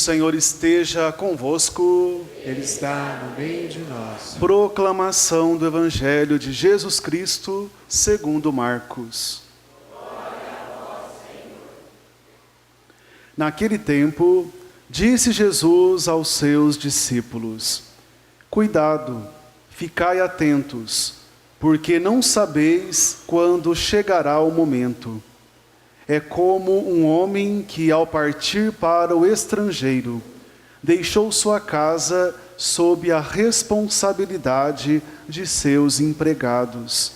Senhor esteja convosco. Ele está no meio de nós. Proclamação do Evangelho de Jesus Cristo, segundo Marcos. Naquele tempo, disse Jesus aos seus discípulos: Cuidado, ficai atentos, porque não sabeis quando chegará o momento. É como um homem que, ao partir para o estrangeiro, deixou sua casa sob a responsabilidade de seus empregados,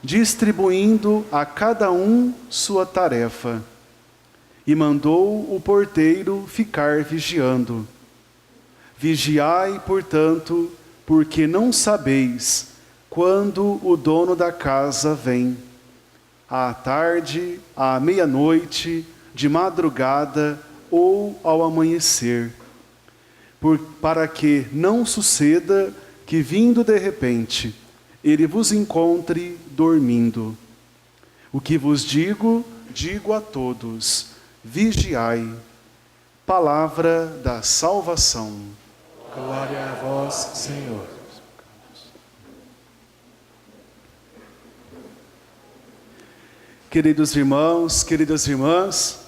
distribuindo a cada um sua tarefa, e mandou o porteiro ficar vigiando. Vigiai, portanto, porque não sabeis quando o dono da casa vem, à tarde, à meia-noite, de madrugada ou ao amanhecer, para que não suceda que, vindo de repente, ele vos encontre dormindo. O que vos digo, digo a todos: vigiai. Palavra da salvação. Glória a vós, Senhor. Queridos irmãos, queridas irmãs,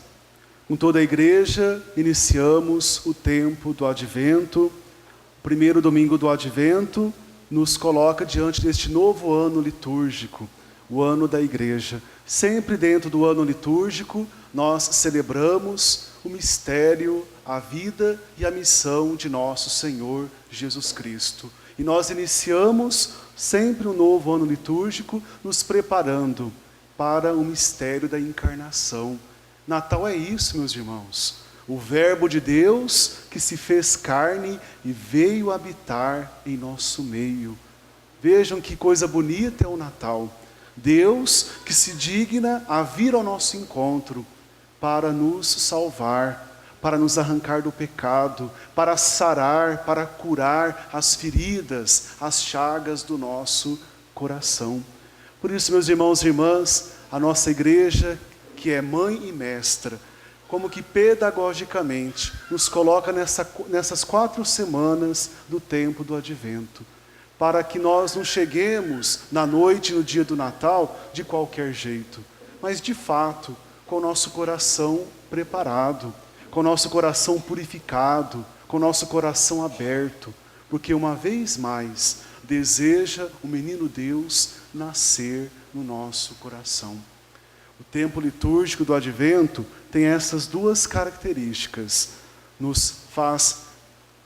com toda a igreja, iniciamos o tempo do Advento. O primeiro domingo do Advento nos coloca diante deste novo ano litúrgico, o ano da igreja. Sempre dentro do ano litúrgico, nós celebramos o mistério, a vida e a missão de nosso Senhor Jesus Cristo. E nós iniciamos sempre um novo ano litúrgico nos preparando para o mistério da encarnação. Natal é isso, meus irmãos. O Verbo de Deus que se fez carne e veio habitar em nosso meio. Vejam que coisa bonita é o Natal. Deus que se digna a vir ao nosso encontro para nos salvar, para nos arrancar do pecado, para sarar, para curar as feridas, as chagas do nosso coração. Por isso, meus irmãos e irmãs, a nossa igreja, que é mãe e mestra, como que pedagogicamente nos coloca nessas 4 semanas do tempo do Advento, para que nós não cheguemos na noite, no dia do Natal, de qualquer jeito, mas de fato, com o nosso coração preparado, com o nosso coração purificado, com o nosso coração aberto, porque uma vez mais deseja o menino Deus nascer no nosso coração. O tempo litúrgico do Advento tem essas 2 características. Nos faz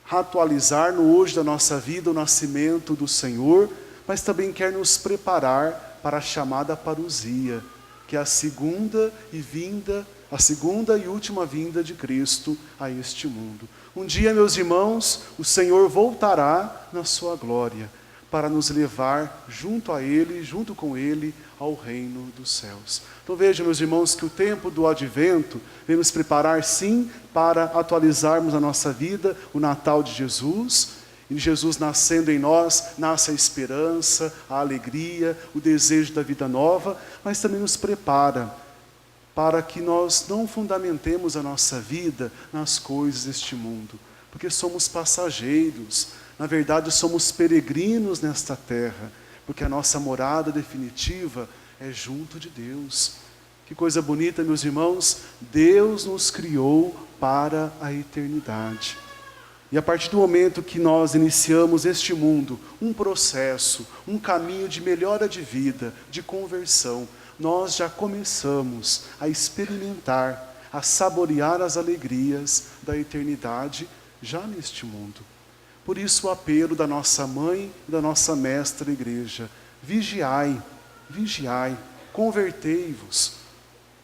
atualizar no hoje da nossa vida o nascimento do Senhor, mas também quer nos preparar para a chamada parousia, que é a segunda e última vinda de Cristo a este mundo. Um dia, meus irmãos, o Senhor voltará na sua glória, para nos levar junto a Ele, junto com Ele, ao reino dos céus. Então vejam, meus irmãos, que o tempo do Advento vem nos preparar, sim, para atualizarmos a nossa vida, o Natal de Jesus. E Jesus nascendo em nós, nasce a esperança, a alegria, o desejo da vida nova, mas também nos prepara para que nós não fundamentemos a nossa vida nas coisas deste mundo, porque somos passageiros. Na verdade, somos peregrinos nesta terra, porque a nossa morada definitiva é junto de Deus. Que coisa bonita, meus irmãos, Deus nos criou para a eternidade. E a partir do momento que nós iniciamos este mundo, um processo, um caminho de melhora de vida, de conversão, nós já começamos a experimentar, a saborear as alegrias da eternidade já neste mundo. Por isso o apelo da nossa mãe e da nossa mestra igreja: vigiai, vigiai, convertei-vos.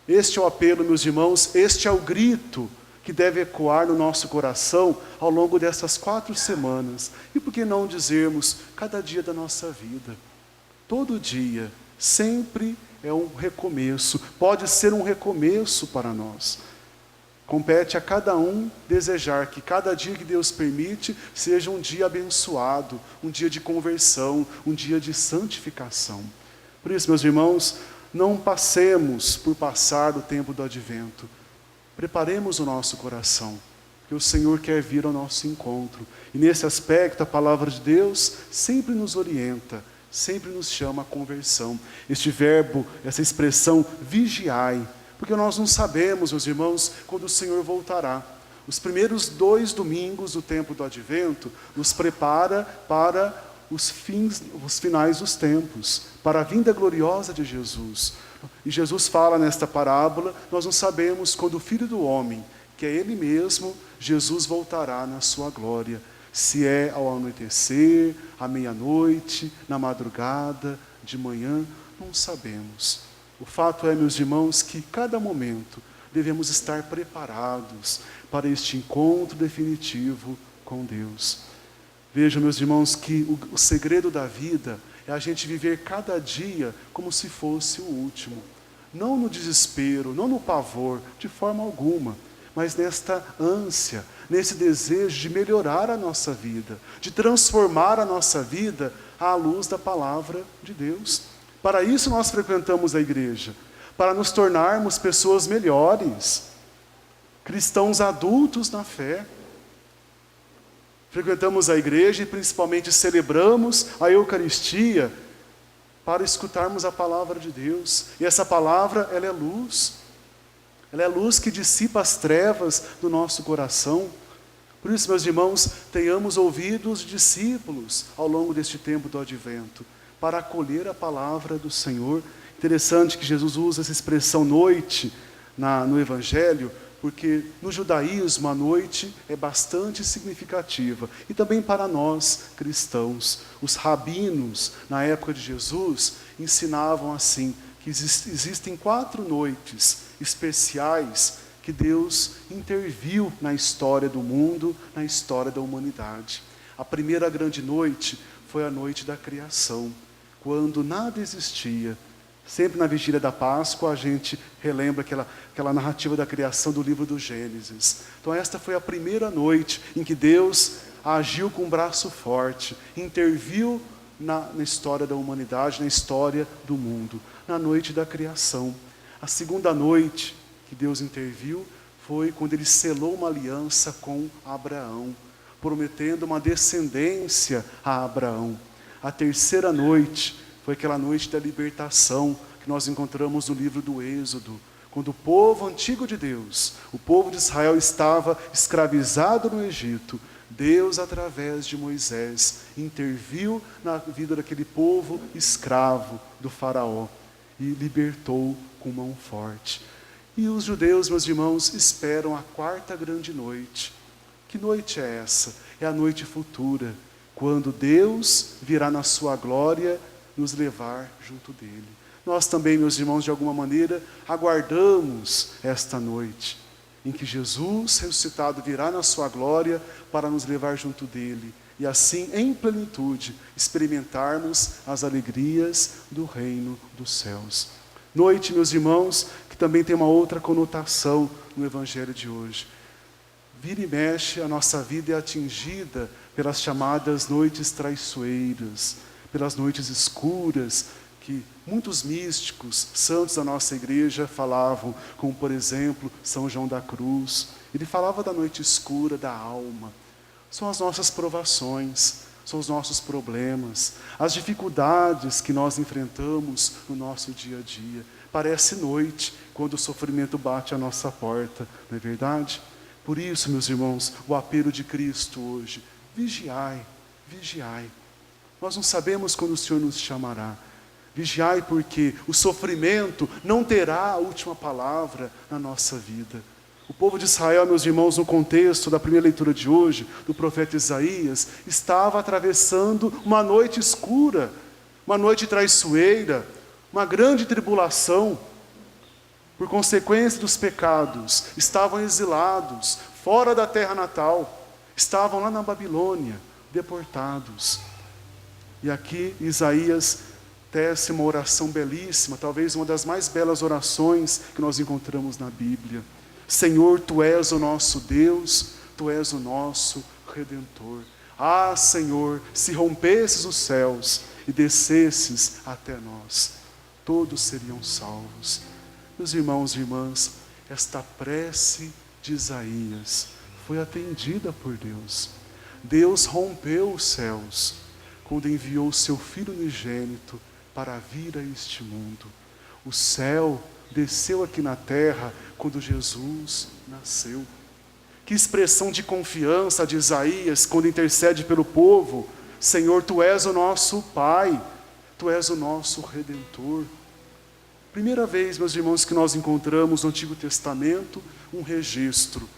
Este é o apelo, meus irmãos, este é o grito que deve ecoar no nosso coração ao longo dessas 4 semanas. E por que não dizermos cada dia da nossa vida? Todo dia, sempre é um recomeço, pode ser um recomeço para nós. Compete a cada um desejar que cada dia que Deus permite seja um dia abençoado, um dia de conversão, um dia de santificação. Por isso, meus irmãos, não passemos por passar o tempo do Advento. Preparemos o nosso coração. que o Senhor quer vir ao nosso encontro. E nesse aspecto, a palavra de Deus sempre nos orienta, sempre nos chama à conversão. Este verbo, essa expressão, vigiai, porque nós não sabemos, meus irmãos, quando o Senhor voltará. Os primeiros 2 domingos do tempo do Advento nos prepara para os finais dos tempos, para a vinda gloriosa de Jesus. E Jesus fala nesta parábola, nós não sabemos quando o Filho do Homem, que é Ele mesmo, Jesus voltará na sua glória. Se é ao anoitecer, à meia-noite, na madrugada, de manhã, não sabemos. O fato é, meus irmãos, que cada momento devemos estar preparados para este encontro definitivo com Deus. Vejam, meus irmãos, que o segredo da vida é a gente viver cada dia como se fosse o último. Não no desespero, não no pavor, de forma alguma, mas nesta ânsia, nesse desejo de melhorar a nossa vida, de transformar a nossa vida à luz da palavra de Deus. Para isso nós frequentamos a igreja, para nos tornarmos pessoas melhores, cristãos adultos na fé. Frequentamos a igreja e principalmente celebramos a Eucaristia para escutarmos a palavra de Deus. E essa palavra, ela é luz. Ela é luz que dissipa as trevas do nosso coração. Por isso, meus irmãos, tenhamos ouvidos discípulos ao longo deste tempo do Advento, para acolher a palavra do Senhor. Interessante que Jesus usa essa expressão noite no Evangelho, porque no judaísmo a noite é bastante significativa. E também para nós, cristãos. Os rabinos, na época de Jesus, ensinavam assim, que existem 4 noites especiais que Deus interviu na história do mundo, na história da humanidade. A primeira grande noite foi a noite da criação, quando nada existia. Sempre na vigília da Páscoa a gente relembra aquela narrativa da criação do livro do Gênesis. Então esta foi a primeira noite em que Deus agiu com um braço forte, interviu na história da humanidade, na história do mundo, na noite da criação. A segunda noite que Deus interviu foi quando Ele selou uma aliança com Abraão, prometendo uma descendência a Abraão. A terceira noite foi aquela noite da libertação que nós encontramos no livro do Êxodo, quando o povo antigo de Deus, o povo de Israel estava escravizado no Egito. Deus, através de Moisés, interviu na vida daquele povo escravo do faraó e libertou com mão forte. E os judeus, meus irmãos, esperam a 4ª grande noite. Que noite é essa? É a noite futura, quando Deus virá na sua glória nos levar junto dele. Nós também, meus irmãos, de alguma maneira, aguardamos esta noite, em que Jesus ressuscitado virá na sua glória para nos levar junto dele, e assim, em plenitude, experimentarmos as alegrias do reino dos céus. Noite, meus irmãos, que também tem uma outra conotação no Evangelho de hoje. Vira e mexe, a nossa vida é atingida pelas chamadas noites traiçoeiras, pelas noites escuras, que muitos místicos, santos da nossa igreja falavam, como por exemplo, São João da Cruz. Ele falava da noite escura da alma. São as nossas provações, são os nossos problemas, as dificuldades que nós enfrentamos no nosso dia a dia. Parece noite, quando o sofrimento bate à nossa porta, não é verdade? Por isso, meus irmãos, o apelo de Cristo hoje, vigiai, vigiai. Nós não sabemos quando o Senhor nos chamará. Vigiai, porque o sofrimento não terá a última palavra na nossa vida. O povo de Israel, meus irmãos, no contexto da primeira leitura de hoje, do profeta Isaías, estava atravessando uma noite escura, uma noite traiçoeira, uma grande tribulação. Por consequência dos pecados, estavam exilados, fora da terra natal, estavam lá na Babilônia, deportados. E aqui Isaías tece uma oração belíssima, talvez uma das mais belas orações que nós encontramos na Bíblia. Senhor, Tu és o nosso Deus, Tu és o nosso Redentor. Ah, Senhor, se rompesses os céus e descesses até nós, todos seriam salvos. Meus irmãos e irmãs, esta prece de Isaías foi atendida por Deus. Deus rompeu os céus quando enviou o seu Filho unigênito para vir a este mundo. O céu desceu aqui na terra quando Jesus nasceu. Que expressão de confiança de Isaías quando intercede pelo povo: Senhor, Tu és o nosso Pai, Tu és o nosso Redentor. Primeira vez, meus irmãos, que nós encontramos no Antigo Testamento um registro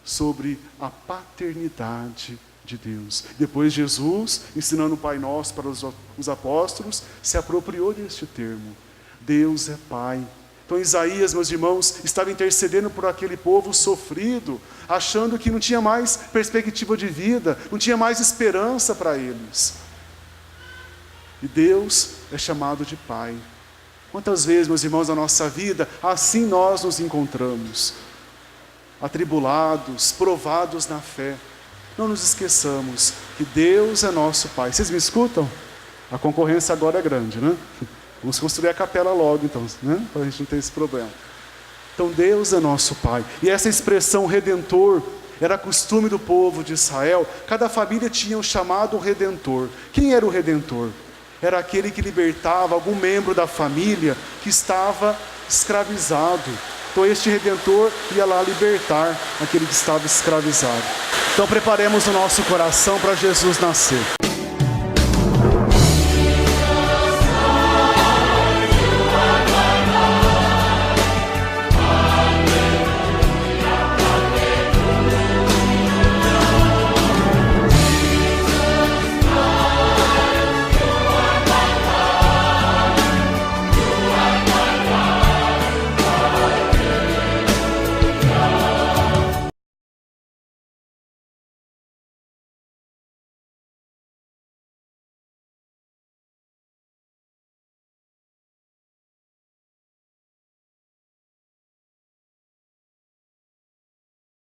sobre a paternidade de Deus. Depois Jesus, ensinando o Pai Nosso para os apóstolos, se apropriou deste termo. Deus é Pai. Então Isaías, meus irmãos, estava intercedendo por aquele povo sofrido, achando que não tinha mais perspectiva de vida, não tinha mais esperança para eles. E Deus é chamado de Pai. Quantas vezes, meus irmãos, na nossa vida, assim nós nos encontramos, atribulados, provados na fé. Não nos esqueçamos que Deus é nosso Pai. Vocês me escutam? A concorrência agora é grande, né? Vamos construir a capela logo, então, né? Para a gente não ter esse problema. Então, Deus é nosso Pai. E essa expressão Redentor era costume do povo de Israel. Cada família tinha um chamado Redentor. Quem era o Redentor? Era aquele que libertava algum membro da família que estava escravizado. Então, este Redentor ia lá libertar aquele que estava escravizado. Então, preparemos o nosso coração para Jesus nascer.